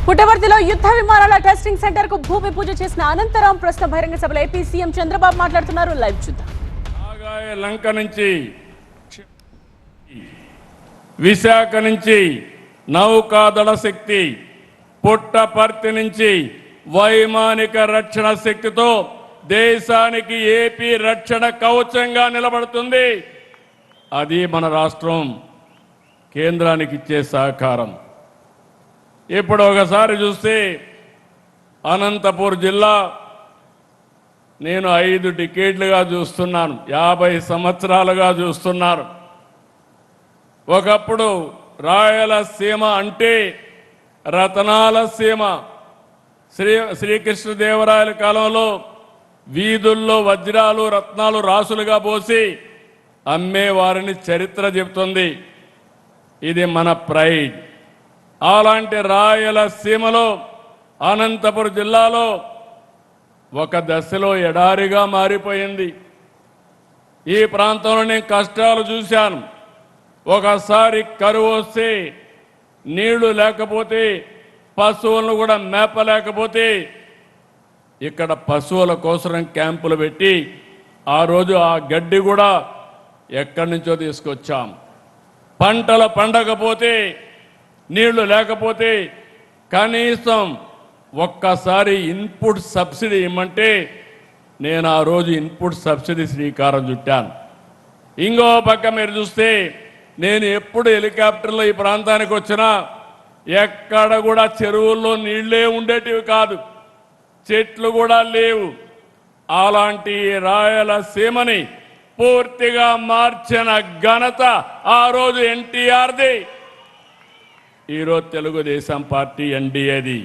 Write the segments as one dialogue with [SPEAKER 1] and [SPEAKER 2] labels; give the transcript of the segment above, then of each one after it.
[SPEAKER 1] పుట్టవర్తిలో యుద్ధ విమానాల testing centre కు భూమి పూజ చేసిన అనంతరం ప్రస్తుత బహిరంగ సభలో ఏపీ సీఎం చంద్రబాబు మాట్లాడుతున్నారు. లైవ్ చూద్దాం.
[SPEAKER 2] లంక నుంచి విశాఖ నుంచి నౌకాదళ శక్తి, పుట్టపర్తి నుంచి వైమానిక రక్షణ శక్తితో దేశానికి ఏపీ రక్షణ కవచంగా నిలబడుతుంది. అది మన రాష్ట్రం కేంద్రానికి ఇచ్చే సహకారం. ఇప్పుడు ఒకసారి చూస్తే అనంతపూర్ జిల్లా నేను 5 డికేడ్లుగా చూస్తున్నాను, 50 సంవత్సరాలుగా చూస్తున్నాను. ఒకప్పుడు రాయలసీమ అంటే రతనాల సీమ. శ్రీకృష్ణదేవరాయల కాలంలో వీధుల్లో వజ్రాలు రత్నాలు రాసులుగా పోసి అమ్మేవారిని చరిత్ర చెబుతుంది. ఇది మన ప్రైడ్. అలాంటి రాయలసీమలో అనంతపురం జిల్లాలో ఒక దశలో ఎడారిగా మారిపోయింది. ఈ ప్రాంతంలో నేను కష్టాలు చూశాను. ఒకసారి కరువు వస్తే నీళ్లు లేకపోతే, పశువులను కూడా మేపలేకపోతే ఇక్కడ పశువుల కోసం క్యాంపులు పెట్టి ఆ రోజు ఆ గడ్డి కూడా ఎక్కడి నుంచో తీసుకొచ్చాం. పంటలు పండకపోతే, నీళ్లు లేకపోతే కనీసం ఒక్కసారి ఇన్పుట్ సబ్సిడీ ఇమ్మంటే నేను ఆ రోజు ఇన్పుట్ సబ్సిడీ శ్రీకారం చుట్టాను. ఇంకో పక్క మీరు చూస్తే నేను ఎప్పుడు హెలికాప్టర్లో ఈ ప్రాంతానికి వచ్చినా ఎక్కడ కూడా చెరువుల్లో నీళ్లే ఉండేటివి కాదు, చెట్లు కూడా లేవు. అలాంటి రాయలసీమని పూర్తిగా మార్చిన ఘనత ఆ రోజు ఎన్టీఆర్ది, ఈరోజు తెలుగుదేశం పార్టీ ఎన్డీఏది.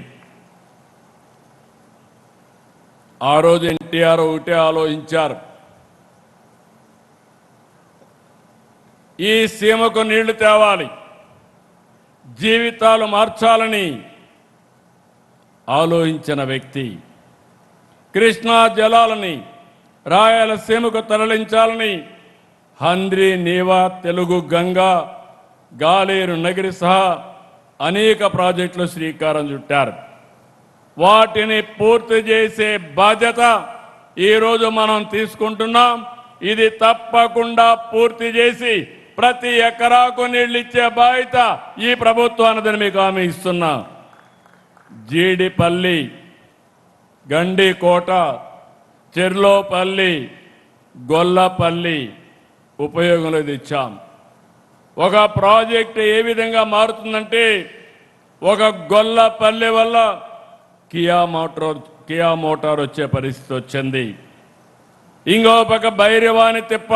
[SPEAKER 2] ఆ రోజు ఎన్టీఆర్ ఒకటే ఆలోచించారు, ఈ సీమకు నీళ్లు తేవాలి, జీవితాలు మార్చాలని ఆలోచించిన వ్యక్తి. కృష్ణా జలాలని రాయలసీమకు తరలించాలని హంద్రి, నీవా, తెలుగు గంగా, గాలేరు నగిరి సహా అనేక ప్రాజెక్టులు శ్రీకారం చుట్టారు. వాటిని పూర్తి చేసే బాధ్యత ఈరోజు మనం తీసుకుంటున్నాం. ఇది తప్పకుండా పూర్తి చేసి ప్రతి ఎకరాకు నీళ్ళు ఇచ్చే బాధ్యత ఈ ప్రభుత్వానిదని మీకు హామీ ఇస్తున్నా. జీడిపల్లి, గండికోట, చెర్లోపల్లి, గొల్లపల్లి ఉపయోగంలో తెచ్చాం. ఒక ప్రాజెక్ట్ ఏ విధంగా మారుతుందంటే, ఒక గొల్లపల్లి వల్ల కియా మోటార్ వచ్చే పరిస్థితి వచ్చింది. ఇంకో పక్క భైరవాని తిప్ప,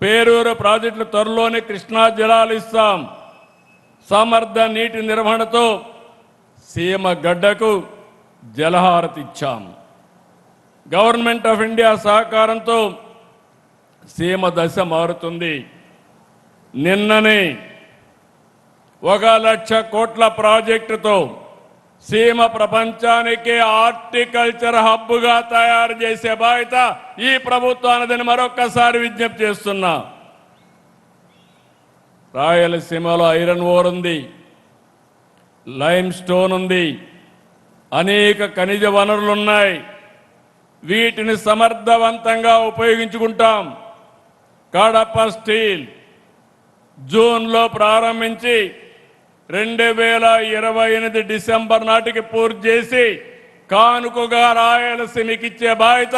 [SPEAKER 2] పేరూరు ప్రాజెక్టులు త్వరలోనే కృష్ణా జలాలు ఇస్తాం. సమర్థ నీటి నిర్వహణతో సీమ గడ్డకు జలహారతి ఇచ్చాం. గవర్నమెంట్ ఆఫ్ ఇండియా సహకారంతో సీమ దశ మారుతుంది. నిన్ననే 1,00,000 కోట్ల ప్రాజెక్టుతో సీమ ప్రపంచానికి హార్టికల్చర్ హబ్గా తయారు చేసే బాధ్యత ఈ ప్రభుత్వానిదని మరొక్కసారి విజ్ఞప్తి చేస్తున్నా. రాయలసీమలో ఐరన్ ఓర్ ఉంది, లైమ్ స్టోన్ ఉంది, అనేక ఖనిజ వనరులున్నాయి. వీటిని సమర్థవంతంగా ఉపయోగించుకుంటాం. కడప స్టీల్ జూన్లో ప్రారంభించి 2028 డిసెంబర్ నాటికి పూర్తి చేసి కానుకగా రాయలసీమకి ఇచ్చే బాధ్యత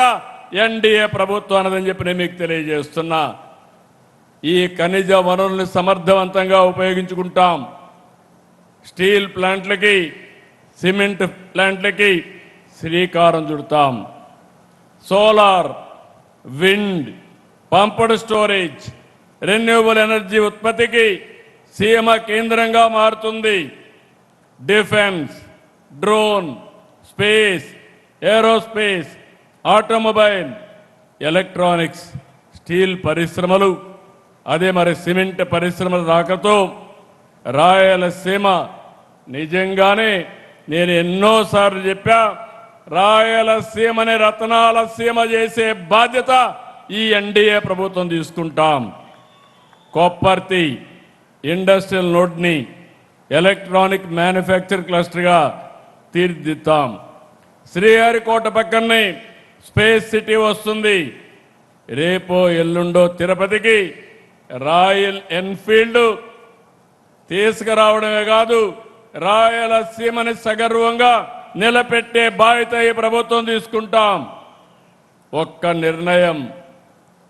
[SPEAKER 2] ఎన్డీఏ ప్రభుత్వానిదని చెప్పి నేను మీకు తెలియజేస్తున్నా. ఈ ఖనిజ వనరుల్ని సమర్థవంతంగా ఉపయోగించుకుంటాం. స్టీల్ ప్లాంట్లకి, సిమెంట్ ప్లాంట్లకి శ్రీకారం చుడతాం. Solar, wind, pumped storage, renewable energy ఉత్పత్తికి సీమ కేంద్రంగా మారుతుంది. Defence, drone, space, aerospace, automobile, electronics, steel పరిశ్రమలు, అదే మరి సిమెంట్ పరిశ్రమల రాకతో రాయలసీమ నిజంగానే నేను ఎన్నోసార్లు చెప్పా, రాయలసీమని రతనాల సీమ చేసే బాధ్యత ఈ ఎన్డీఏ ప్రభుత్వం తీసుకుంటాం. కొప్పర్తి ఇండస్ట్రియల్ నోడ్ని ఎలక్ట్రానిక్ మ్యానుఫ్యాక్చర్ క్లస్టర్గా తీర్చిదిద్దాం. శ్రీహరికోట పక్కనే స్పేస్ సిటీ వస్తుంది. రేపో ఎల్లుండో తిరుపతికి రాయల్ ఎన్ఫీల్డ్ తీసుకురావడమే కాదు, రాయలసీమని సగర్వంగా నిలబెట్టే బాధ్యత ఈ ప్రభుత్వం తీసుకుంటాం. ఒక్క నిర్ణయం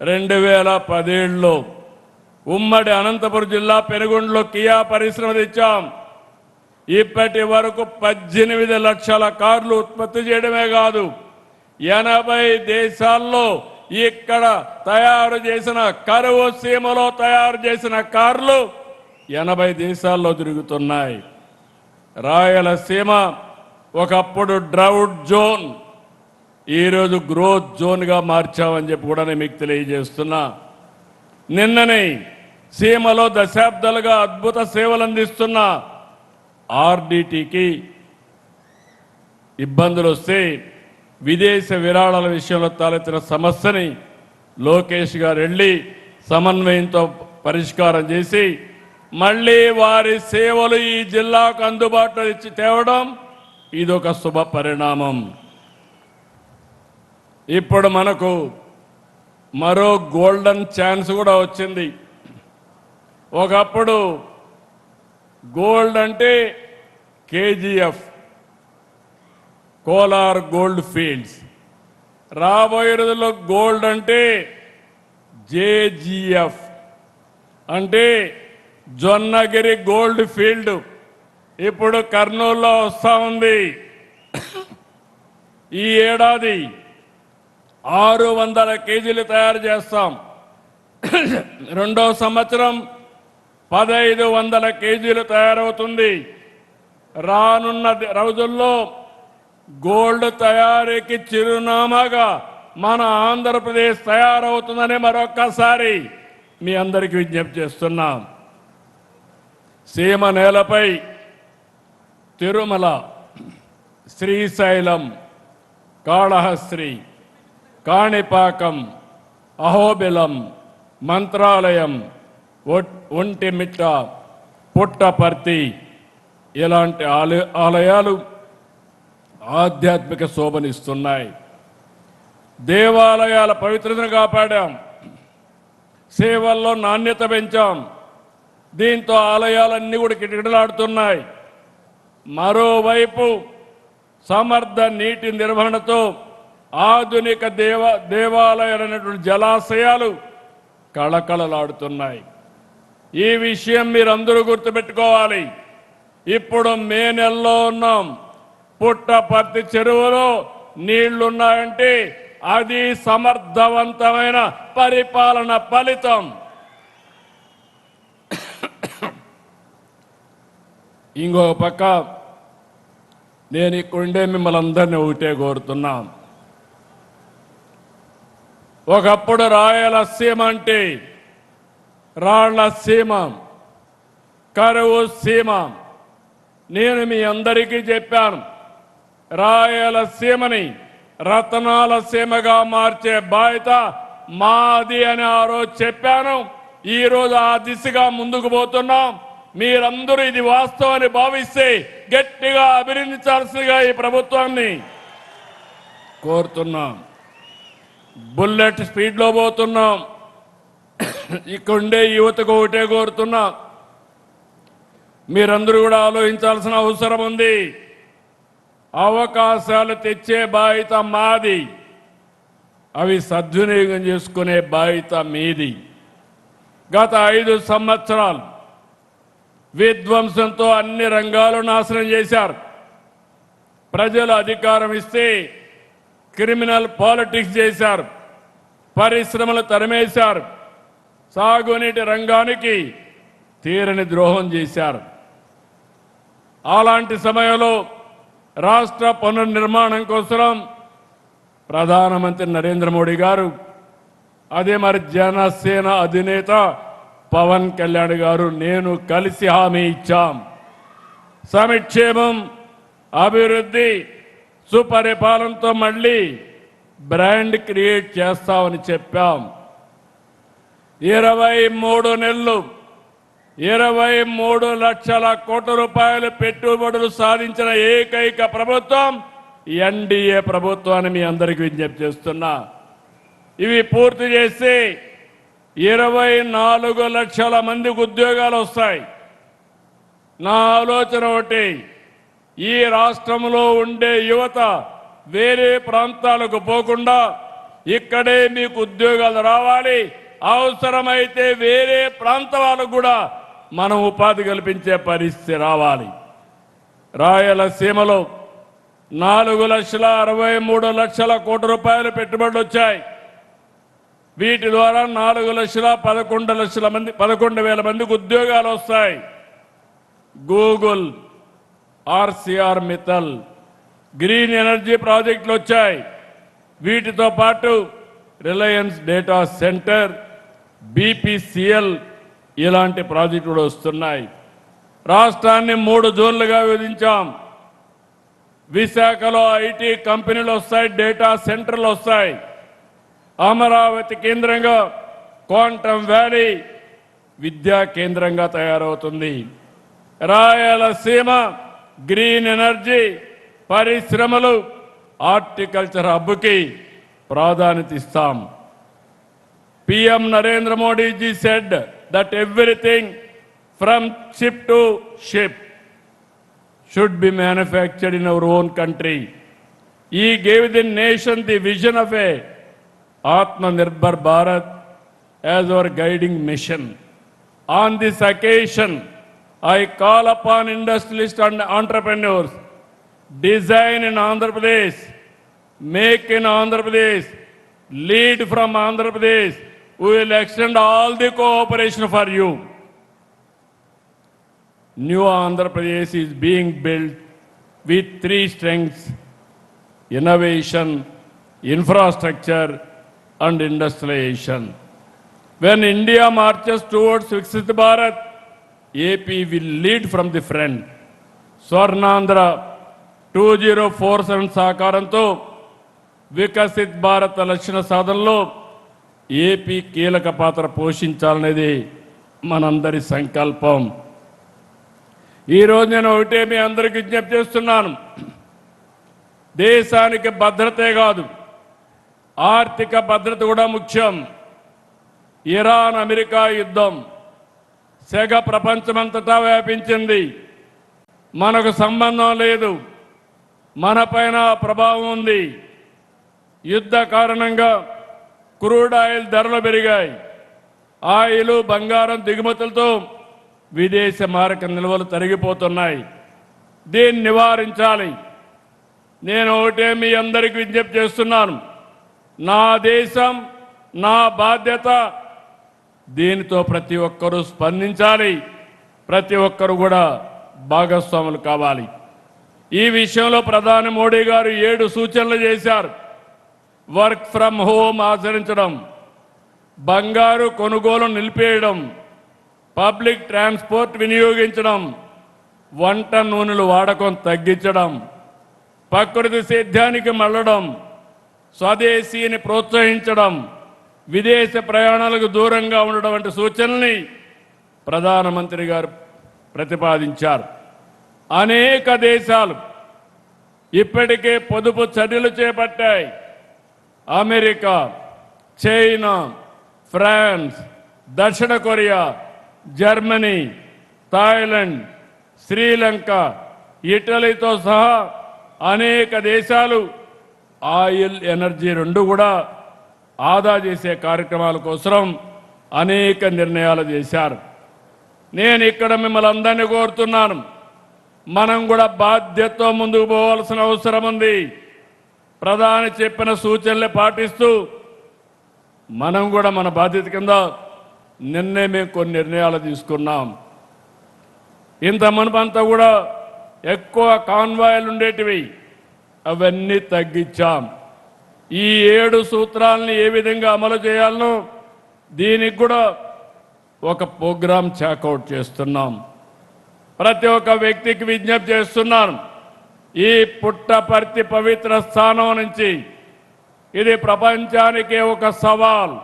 [SPEAKER 2] 2017లో ఉమ్మడి అనంతపురం జిల్లా పెనుగొండలో కియా పరిశ్రమ తెచ్చాం. ఇప్పటి వరకు 18 లక్షల కార్లు ఉత్పత్తి చేయడమే కాదు, 80 దేశాల్లో ఇక్కడ తయారు చేసిన కరువు సీమలో తయారు చేసిన కార్లు 80 దేశాల్లో తిరుగుతున్నాయి. రాయలసీమ ఒకప్పుడు డ్రౌట్ జోన్, ఈరోజు గ్రోత్ జోన్గా మార్చామని చెప్పి కూడా నేను మీకు తెలియజేస్తున్నా. నిన్ననే సీమలో దశాబ్దాలుగా అద్భుత సేవలు అందిస్తున్న ఆర్డిటికి ఇబ్బందులు వస్తే విదేశ విరాళాల విషయంలో తలెత్తిన సమస్యని లోకేష్ గారు వెళ్ళి సమన్వయంతో పరిష్కారం చేసి మళ్ళీ వారి సేవలు ఈ జిల్లాకు అందుబాటులో ఇచ్చి తేవడం ఇదొక శుభ పరిణామం. ఇప్పుడు మనకు మరో గోల్డెన్ ఛాన్స్ కూడా వచ్చింది. ఒకప్పుడు గోల్డ్ అంటే కేజీఎఫ్, కోలార్ గోల్డ్ ఫీల్డ్స్. రాబోయే రోజుల్లో గోల్డ్ అంటే జేజీఎఫ్, అంటే జొన్నగిరి గోల్డ్ ఫీల్డ్ ఇప్పుడు కర్నూలులో వస్తూ ఉంది. ఈ ఏడాది 600 కేజీలు తయారు చేస్తాం. రెండో సంవత్సరం 1500 కేజీలు తయారవుతుంది. రానున్న రోజుల్లో గోల్డ్ తయారీకి చిరునామాగా మన ఆంధ్రప్రదేశ్ తయారవుతుందని మరొక్కసారి మీ అందరికీ విజ్ఞప్తి చేస్తున్నాం. సీమ నేలపై తిరుమల, శ్రీశైలం, కాళహస్త్రి, కాణిపాకం, అహోబిలం, మంత్రాలయం, ఒంటిమిట్ట, పుట్టపర్తి ఇలాంటి ఆలయాలు ఆధ్యాత్మిక శోభనిస్తున్నాయి. దేవాలయాల పవిత్రతను కాపాడాం, సేవల్లో నాణ్యత పెంచాం. దీంతో ఆలయాలన్నీ కూడా కిటకిటలాడుతున్నాయి. మరోవైపు సమర్థ నీటి నిర్వహణతో ఆధునిక దేవాలయాలైనటువంటి జలాశయాలు కళకళలాడుతున్నాయి. ఈ విషయం మీరందరూ గుర్తుపెట్టుకోవాలి. ఇప్పుడు మే నెలలో ఉన్నాం. పుట్టపర్తి చెరువులో నీళ్లున్నాయంటే అది సమర్థవంతమైన పరిపాలన ఫలితం. ఇంకో పక్క నేను ఇక్కడుండే మిమ్మల్ని అందరినీ ఒకటే కోరుతున్నాం. ఒకప్పుడు రాయలసీమ అంటే రాళ్ల సీమ, కరువు సీమ. నేను మీ అందరికీ చెప్పాను, రాయలసీమని రతనాల సీమగా మార్చే బాధ్యత మాది అని ఆ రోజు చెప్పాను. ఈరోజు ఆ దిశగా ముందుకు పోతున్నాం. మీరందరూ ఇది వాస్తవాన్ని భావిస్తే గట్టిగా అభినందించాల్సిందిగా ఈ ప్రభుత్వాన్ని కోరుతున్నాం. బుల్లెట్ స్పీడ్లో పోతున్నాం. ఇక్కడుండే యువతకు ఒకటే కోరుతున్నా, మీరందరూ కూడా ఆలోచించాల్సిన అవసరం ఉంది. అవకాశాలు తెచ్చే బాధ్యత మాది, అవి సద్వినియోగం చేసుకునే బాధ్యత మీది. గత 5 సంవత్సరాలు విధ్వంసంతో అన్ని రంగాలు నాశనం చేశారు. ప్రజలు అధికారం ఇస్తే క్రిమినల్ పాలిటిక్స్ చేశారు, పరిశ్రమలు తరిమేశారు, సాగునీటి రంగానికి తీరని ద్రోహం చేశారు. అలాంటి సమయంలో రాష్ట్ర పునర్నిర్మాణం కోసం ప్రధానమంత్రి నరేంద్ర మోడీ గారు, అదే మరి జనసేన అధినేత పవన్ కళ్యాణ్ గారు, నేను కలిసి హామీ ఇచ్చాం. సంక్షేమం, అభివృద్ధి, సుపరిపాలనతో మళ్ళీ బ్రాండ్ క్రియేట్ చేస్తామని చెప్పాం. 23 నెలలు 23 లక్షల కోట్ల రూపాయలు పెట్టుబడులు సాధించిన ఏకైక ప్రభుత్వం ఎన్డీఏ ప్రభుత్వాన్ని మీ అందరికీ విజ్ఞప్తి చేస్తున్నా. ఇవి పూర్తి చేసి 24 లక్షల మందికి ఉద్యోగాలు వస్తాయి. నా ఆలోచన ఒకటి, ఈ రాష్ట్రంలో ఉండే యువత వేరే ప్రాంతాలకు పోకుండా ఇక్కడే మీకు ఉద్యోగాలు రావాలి. అవసరమైతే వేరే ప్రాంత వాళ్ళకు కూడా మనం ఉపాధి కల్పించే పరిస్థితి రావాలి. రాయలసీమలో 4,63,00,000 కోట్ల రూపాయలు పెట్టుబడులు వచ్చాయి. వీటి ద్వారా 4,11,00,000 మందికి ఉద్యోగాలు వస్తాయి. Google, RCR Mittal, green energy ప్రాజెక్టులు వచ్చాయి. వీటితో పాటు రిలయన్స్ డేటా సెంటర్, బీపీసీఎల్ ఇలాంటి ప్రాజెక్టులు కూడా వస్తున్నాయి. రాష్ట్రాన్ని 3 జోన్లుగా విభజించాం. విశాఖలో ఐటీ కంపెనీలు వస్తాయి, డేటా సెంటర్లు వస్తాయి. అమరావతి కేంద్రంగా క్వాంటమ్ వ్యాలీ విద్యా కేంద్రంగా తయారవుతుంది. రాయలసీమ గ్రీన్ ఎనర్జీ, పరిశ్రమలు, హార్టికల్చర్ హబ్కి ప్రాధాన్యత ఇస్తాం. PM Narendra Modi ji said that everything from chip to ship should be manufactured in our own country. He gave the nation the vision of a Atmanirbhar Bharat as our guiding mission. On this occasion, I call upon industrialists and entrepreneurs, design in Andhra Pradesh, make in Andhra Pradesh, lead from Andhra Pradesh. We will extend all the cooperation for you. New Andhra Pradesh is being built with 3 strengths: innovation, infrastructure, and industrialization. When India marches towards Viksit Bharat, AP will lead from the front. Swarnandhra 2047 సహకారంతో వికసిత్ భారత్ లక్ష్య సాధనలో AP కీలక పాత్ర పోషించాలనేది మనందరి సంకల్పం. ఈరోజు నేను ఒకటే మీ అందరికీ విజ్ఞప్తి చేస్తున్నాను. దేశానికి భద్రతే కాదు, ఆర్థిక భద్రత కూడా ముఖ్యం. ఇరాన్ అమెరికా యుద్ధం సెగ ప్రపంచమంతటా వ్యాపించింది. మనకు సంబంధం లేదు, మనపైన ప్రభావం ఉంది. యుద్ధ కారణంగా క్రూడ్ ఆయిల్ ధరలు పెరిగాయి. ఆయిల్, బంగారం దిగుమతులతో విదేశీ మారక నిల్వలు తరిగిపోతున్నాయి. దీన్ని నివారించాలి. నేను ఒకటే మీ అందరికీ విజ్ఞప్తి చేస్తున్నాను. నా దేశం, నా బాధ్యత. దీనితో ప్రతి ఒక్కరూ స్పందించాలి. ప్రతి ఒక్కరూ కూడా భాగస్వాములు కావాలి. ఈ విషయంలో ప్రధాని మోడీ గారు 7 సూచనలు చేశారు. వర్క్ ఫ్రమ్ హోమ్ ఆచరించడం, బంగారు కొనుగోలు నిలిపేయడం, పబ్లిక్ ట్రాన్స్పోర్ట్ వినియోగించడం, వంట నూనెలు వాడకం తగ్గించడం, ప్రకృతి సేద్యానికి మళ్ళడం, స్వదేశీని ప్రోత్సహించడం, విదేశ ప్రయాణాలకు దూరంగా ఉండడం వంటి సూచనల్ని ప్రధానమంత్రి గారు ప్రతిపాదించారు. అనేక దేశాలు ఇప్పటికే పొదుపు చర్యలు చేపట్టాయి. అమెరికా, చైనా, ఫ్రాన్స్, దక్షిణ కొరియా, జర్మనీ, థాయిలాండ్, శ్రీలంక, ఇటలీతో సహా అనేక దేశాలు ఆయిల్, ఎనర్జీ 2 కూడా ఆదా చేసే కార్యక్రమాల కోసం అనేక నిర్ణయాలు చేశారు. నేను ఇక్కడ మిమ్మల్ని అందరినీ కోరుతున్నాను, మనం కూడా బాధ్యతతో ముందుకు పోవాల్సిన అవసరం ఉంది. ప్రధాని చెప్పిన సూచనలే పాటిస్తూ మనం కూడా మన బాధ్యత కింద నిన్నే మేము కొన్ని నిర్ణయాలు తీసుకున్నాం. ఇంత మునుపంతా కూడా ఎక్కువ కాన్వాయిలు ఉండేటివి, అవన్నీ తగ్గించాం. ఈ 7 సూత్రాలని ఏ విధంగా అమలు చేయాలనో దీనికి కూడా ఒక ప్రోగ్రాం చాకౌట్ చేస్తున్నాం. ప్రతి ఒక్క వ్యక్తికి విజ్ఞప్తి చేస్తున్నాను, ఈ పుట్టపర్తి పవిత్ర స్థానం నుంచి ఇది ప్రపంచానికే ఒక సవాల్.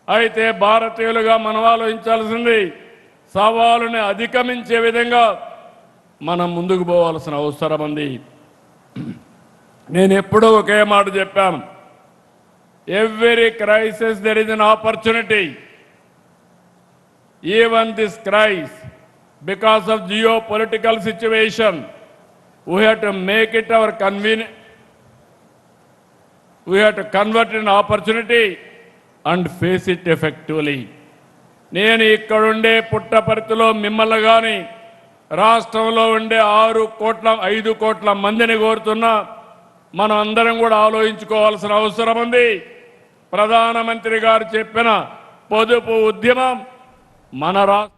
[SPEAKER 2] అయితే భారతీయులుగా మనం ఆలోచించాల్సింది, సవాలుని అధిగమించే విధంగా మనం ముందుకు పోవాల్సిన అవసరం ఉంది. నేను ఎప్పుడూ ఒకే మాట చెప్పాను, every crisis there is an opportunity. Even this crisis because of geopolitical situation we have to make it our convenient, we have to convert it in opportunity and face it effectively. నేను ఇక్కడుండే పుట్టపర్తిలో మిమ్మల్ని కానీ రాష్ట్రంలో ఉండే 5 కోట్ల మందిని కోరుతున్నా, మనం అందరం కూడా ఆలోచించుకోవాల్సిన అవసరం ఉంది. ప్రధానమంత్రి గారు చెప్పిన పొదుపు ఉద్యమం మన రాష్ట్ర